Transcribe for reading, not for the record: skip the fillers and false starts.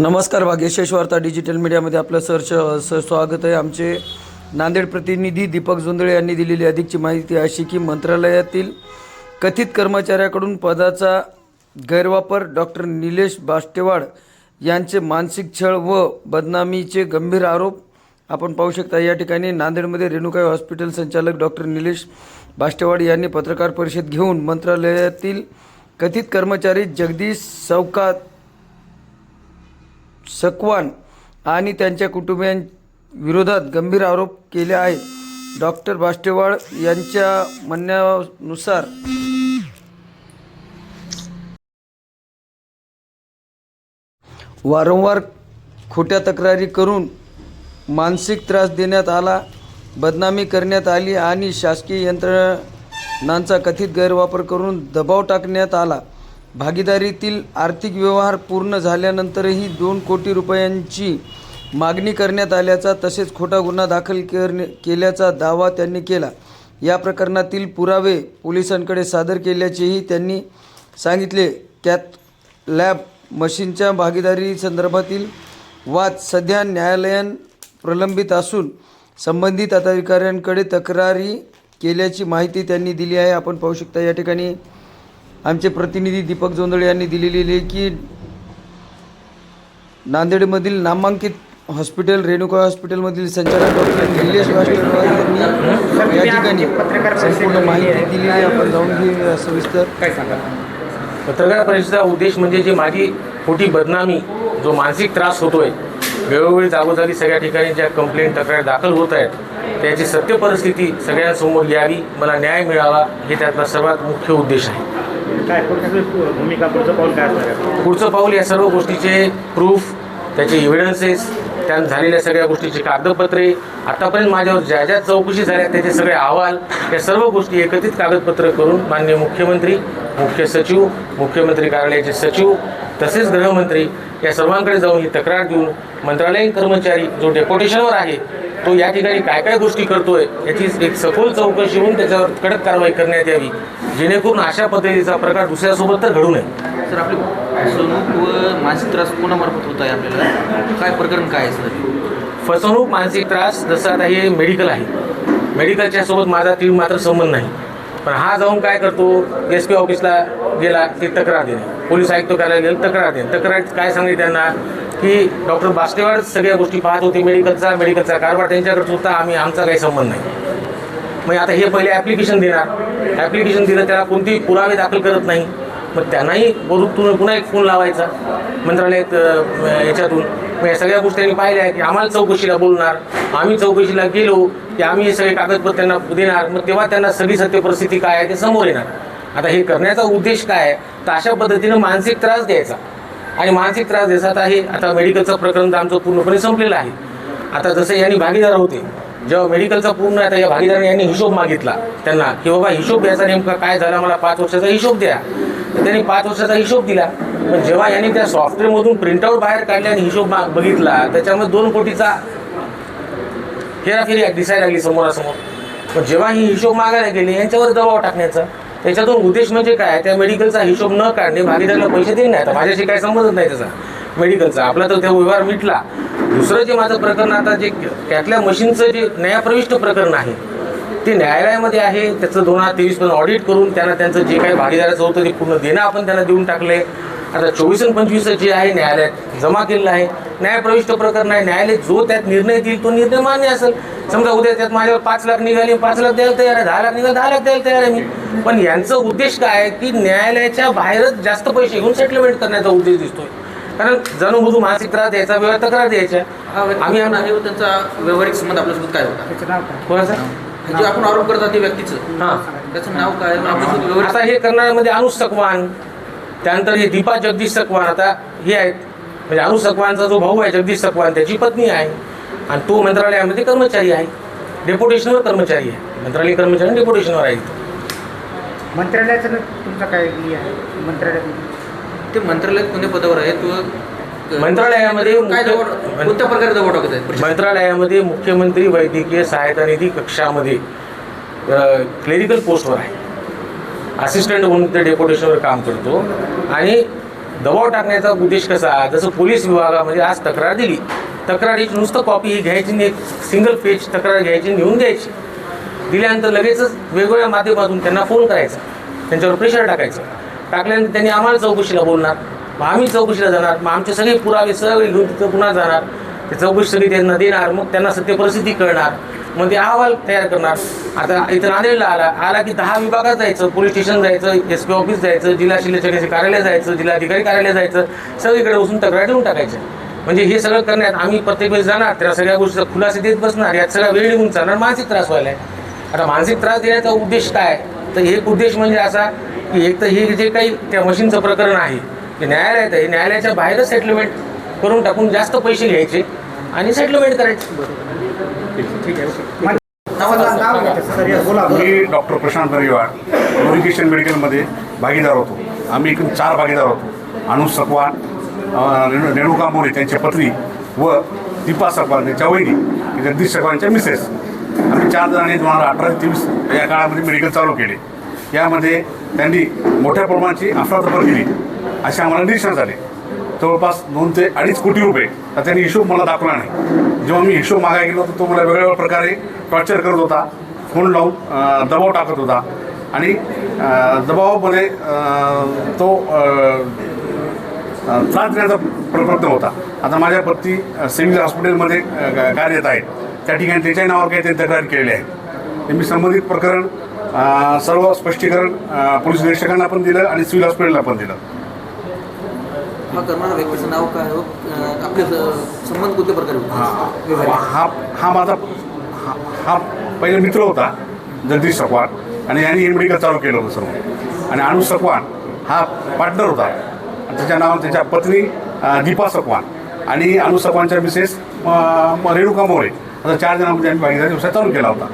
नमस्कार. भाग्यशेष वार्ता डिजिटल मीडियामध्ये आपलं स्वागत आहे. आमचे नांदेड प्रतिनिधी दीपक जोंधळे यांनी दिलेली अधिकची माहिती अशी की मंत्रालयातील कथित कर्मचाऱ्याकडून पदाचा गैरवापर, डॉक्टर निलेश बाष्टेवाड यांचे मानसिक छळ व बदनामीचे गंभीर आरोप आपण पाहू शकता. या ठिकाणी नांदेडमध्ये रेणुका हॉस्पिटल संचालक डॉक्टर निलेश बाष्टेवाड यांनी पत्रकार परिषद घेऊन मंत्रालयातील कथित कर्मचारी जगदीश सकवान आणि त्यांच्या कुटुंबियांविरोधात गंभीर आरोप केले आहेत. डॉक्टर बाष्टेवाड यांच्या म्हणण्यानुसार वारंवार खोट्या तक्रारी करून मानसिक त्रास देण्यात आला, बदनामी करण्यात आली आणि शासकीय यंत्रणांचा कथित गैरवापर करून दबाव टाकण्यात आला. भागीदारीतील आर्थिक व्यवहार पूर्ण झाल्यानंतरही 2 कोटी रुपयांची मागणी करण्यात आल्याचा तसेच खोटा गुन्हा दाखल केल्याचा दावा त्यांनी केला. या प्रकरणातील पुरावे पोलिसांकडे सादर केल्याचेही त्यांनी सांगितले. कॅथ लॅब मशीनच्या भागीदारी संदर्भातील वाद सध्या न्यायालयात प्रलंबित असून संबंधित अधिकाऱ्यांकडे तक्रारी केल्याची माहिती त्यांनी दिली आहे. आपण पाहू शकता या ठिकाणी आमचे प्रतिनिधी दीपक जोंधळे यांनी दिलेली की नांदेडमधील नामांकित हॉस्पिटल रेणुका हॉस्पिटलमधील संचालक डॉक्टर निलेश बाष्टेवाड यांनी या ठिकाणी संपूर्ण माहिती दिलेली आहे. आपण जाऊन घेऊया सविस्तर. काय सांगा. पत्रकार परिषदेचा उद्देश म्हणजे जी माझी खोटी बदनामी, जो मानसिक त्रास होतोय, वेळोवेळी जागोजागी सगळ्या ठिकाणी ज्या कंप्लेंट तक्रार दाखल होत आहेत त्याची सत्य परिस्थिती सगळ्यांसमोर यावी, मला न्याय मिळावा, हे त्यातला सर्वात मुख्य उद्देश आहे. काय भूमिका पुढचं पाऊल काय असणार? पुढचं पाऊल या सर्व गोष्टीचे प्रूफ, त्याचे एव्हिडन्सेस, त्यात झालेल्या सगळ्या गोष्टीची कागदपत्रे, आतापर्यंत माझ्यावर ज्या ज्या चौकशी झाल्या त्याचे सगळे अहवाल, या सर्व गोष्टी एकत्रित कागदपत्र करून माननीय मुख्यमंत्री, मुख्य सचिव, मुख्यमंत्री कार्यालयाचे सचिव तसेच गृहमंत्री या सर्वांकडे जाऊन ही तक्रार देऊन मंत्रालयीन कर्मचारी जो डेप्युटेशनवर आहे तो या ठिकाणी काय काय गोष्टी करतोय याची एक सखोल चौकशी होऊन त्याच्यावर कडक कारवाई करण्यात यावी, जेणेकरून अशा पद्धतीचा प्रकार दुसऱ्यासोबत तर घडू नये. सर, आपली फसवणूक व मानसिक त्रास कोणामार्फत होत आहे? आपल्याला काय प्रकरण काय आहे सर? फसवणूक, मानसिक त्रास, जसं आता हे मेडिकल आहे, मेडिकलच्या सोबत माझा तीळ मात्र संबंध नाही, पण हा जाऊन काय करतो, SP ऑफिसला गेला की तक्रार देणे, पोलीस आयुक्त कार्यालयाला गेला तक्रार देणे. तक्रार काय सांगली त्यांना की डॉक्टर बाष्टेवाड सगळ्या गोष्टी पाहत होते, मेडिकलचा कारभार त्यांच्याकडे होता, आमचा काही संबंध नाही. मग आता हे पहिले ॲप्लिकेशन दिलं, त्याला कोणतेही पुरावे दाखल करत नाही. मग त्यांनाही बोलून पुन्हा एक फोन लावायचा मंत्रालयात याच्यातून. मग या सगळ्या गोष्टी त्यांनी पाहिल्या की आम्हाला चौकशीला बोलणार, आम्ही चौकशीला गेलो की आम्ही हे सगळे कागदपत्र त्यांना देणार, मग तेव्हा त्यांना सगळी सत्य परिस्थिती काय आहे ते समोर येणार. आता हे करण्याचा उद्देश काय आहे, तर अशा पद्धतीनं मानसिक त्रास द्यायचा आणि मानसिक त्रास द्यायचा आहे. आता मेडिकलचं प्रकरण तर आमचं पूर्णपणे संपलेलं आहे. आता जसं यांनी भागीदार होते, जेव्हा मेडिकलचा पूर्ण आता या भागीदाराने यांनी हिशोब मागितला त्यांना की बाबा हिशोब द्यायचा नेमका काय झाला, मला 5 वर्षाचा हिशोब द्या. तर त्यांनी 5 वर्षाचा हिशोब दिला. पण जेव्हा यांनी त्या सॉफ्टवेअरमधून प्रिंटआउट बाहेर काढले आणि हिशोब बघितला, त्याच्यामध्ये 2 कोटीचा हेराफेरी दिसायला लागली समोरासमोर. पण जेव्हा ही हिशोब मागायला गेले, यांच्यावर दबाव टाकण्याचा, त्याच्यातून उद्देश म्हणजे काय, त्या मेडिकलचा हिशोब न काढणे, भागीदाराला पैसे देणे. आता माझ्याशी काय संबंध नाही त्याचा मेडिकलचा, आपला तर त्या व्यवहार मिटला. दुसरं जे माझं प्रकरण, आता जे कॅथलॅब मशीनचं जे न्यायप्रविष्ट प्रकरण आहे ते न्यायालयामध्ये आहे. त्याचं 2023 पर्यंत ऑडिट करून त्यांना त्यांचं जे काही भागीदाराचं होतं ते पूर्ण देणं आपण त्यांना देऊन टाकले. आता 24 आणि 25 जे आहे न्यायालयात जमा केलेलं आहे, न्यायप्रविष्ट प्रकरण आहे. न्यायालय जो त्यात निर्णय देईल तो निर्णय मान्य असेल. समजा उद्या त्यात माझ्यावर 5 लाख निघाले, 5 लाख द्यायला तयार आहे, 10 लाख निघाले, 10 लाख द्यायला तयार आहे मी. पण यांचा उद्देश काय आहे की न्यायालयाच्या बाहेरच जास्त पैसे घेऊन सेटलमेंट करण्याचा उद्देश दिसतोय. कारण जाणून मानसिक त्रास द्यायचा, वेळा तक्रार द्यायच्या. आम्ही आहे त्यांचा व्यावहारिक संबंध आपल्यासोबत काय होता? त्याचं नाव काय? कोणाचा? जे आपण आरोप करतात ते व्यक्तीचं, हां, त्याचं नाव काय? आता हे करणाऱ्यामध्ये अनुज सकवान, त्यानंतर हे दीपा जगदीश सकवान, आता हे आहेत म्हणजे अनुज सकवानचा जो भाऊ आहे जगदीश सकवान, त्याची पत्नी आहे आणि तो मंत्रालयामध्ये कर्मचारी आहे, डेप्युटेशनवर कर्मचारी आहे. मंत्रालयीन कर्मचारी डेप्युटेशनवर आहे. मंत्रालयाचं तुमचं काय आहे? मंत्रालयात ते मंत्रालयात कोणत्या पदावर आहे? तो मंत्रालयामध्ये कोणत्या प्रकारे दबाव टाकत आहे? मंत्रालयामध्ये मुख्यमंत्री वैद्यकीय सहायता निधी कक्षामध्ये क्लेरिकल पोस्टवर आहे, असिस्टंट म्हणून ते डेप्युटेशनवर काम करतो आणि दबाव टाकण्याचा उद्देश कसा, जसं पोलीस विभागामध्ये आज तक्रार दिली, तक्रारीची नुसतं कॉपी ही घ्यायची नाही, एक सिंगल पेज तक्रार घ्यायची, नेऊन द्यायची. दिल्यानंतर लगेचच वेगवेगळ्या माध्यमातून त्यांना फोन करायचा, त्यांच्यावर प्रेशर टाकायचं. टाकल्यानंतर त्यांनी आम्हाला चौकशीला बोलणार, मग आम्ही चौकशीला जाणार, मग आमचे सगळे पुरावे सगळे घेऊन तिथं पुन्हा जाणार, ते चौकशी सगळी त्यांना देणार, मग त्यांना सत्य परिस्थिती कळणार, मग ते अहवाल तयार करणार. आता इथं नांदेडला आला की 10 विभागात जायचं, पोलीस स्टेशन जायचं, SP ऑफिस जायचं, जिल्हा शल्यचिकित्सक कार्यालय जायचं, जिल्हाधिकारी कार्यालय जायचं, सगळीकडे बसून तक्रार देऊन टाकायच्या. म्हणजे हे सगळं करण्यात आम्ही प्रत्येक वेळेस जाणार, त्या सगळ्या गोष्टीचा खुलासे देत बसणार, यात सगळा वेळ निघून जाणार, मानसिक त्रास व्हायला आहे. आता मानसिक त्रास देण्याचा उद्देश काय, तर एक उद्देश म्हणजे असा की एक तर हे जे काही त्या मशीनचं प्रकरण आहे ते न्यायालयात आहे, न्यायालयाच्या बाहेरच सेटलमेंट करून टाकून जास्त पैसे घ्यायचे आणि सेटलमेंट करायचे. मी डॉक्टर प्रशांत नरेवाड नोरिकेशन मेडिकलमध्ये भागीदार होतो. आम्ही एकूण 4 भागीदार होतो. अनुज सकवान, रेणुका मोरे त्यांची पत्नी व दीपा सकवान त्यांच्या वहिनी, जगदीश सकवानच्या मिसेस. आम्ही 4 जणांनी 2018 ते 23 या काळामध्ये मेडिकल चालू केले. यामध्ये त्यांनी मोठ्या प्रमाणाची अफरातफर केली असे आम्हाला निरीक्षण झाले. जवळपास 2 ते 2.5 कोटी रुपये. तर त्यांनी हिशोब मला दाखवला नाही. जेव्हा मी हिशोब मागायला गेलो तर तो मला वेगवेगळ्या प्रकारे टॉर्चर करत होता, फोन लावून दबाव टाकत होता आणि दबावामध्ये तो त्रास देण्याचा प्रयत्न होता. आता माझ्या पत्नी सिव्हिल हॉस्पिटलमध्ये कार्यरत आहेत. त्या ठिकाणी त्याच्या नावावर काही त्यांनी तक्रार केलेली आहे. ते मी संबंधित प्रकरण सर्व स्पष्टीकरण पोलीस निरीक्षकांना पण दिलं आणि सिव्हिल हॉस्पिटलला पण दिलं. हा करणारा व्यक्तीचं नाव काय हो, आपले संबंध कोणत्या प्रकारे होते? हा माझा हा पहिले मित्र होता जगदीश सकवान आणि यांनी हे मेडिकल चालू केलं होतं सर्व. आणि अनुज सकवान हा पार्टनर होता. त्याच्या नावानं त्याच्या पत्नी दीपा सकवान आणि अनुज सकवानच्या मिसेस रेणुका मोरे, आता 4 जणांमध्ये आम्ही भागीदारी व्यवसाय चालू केला होता.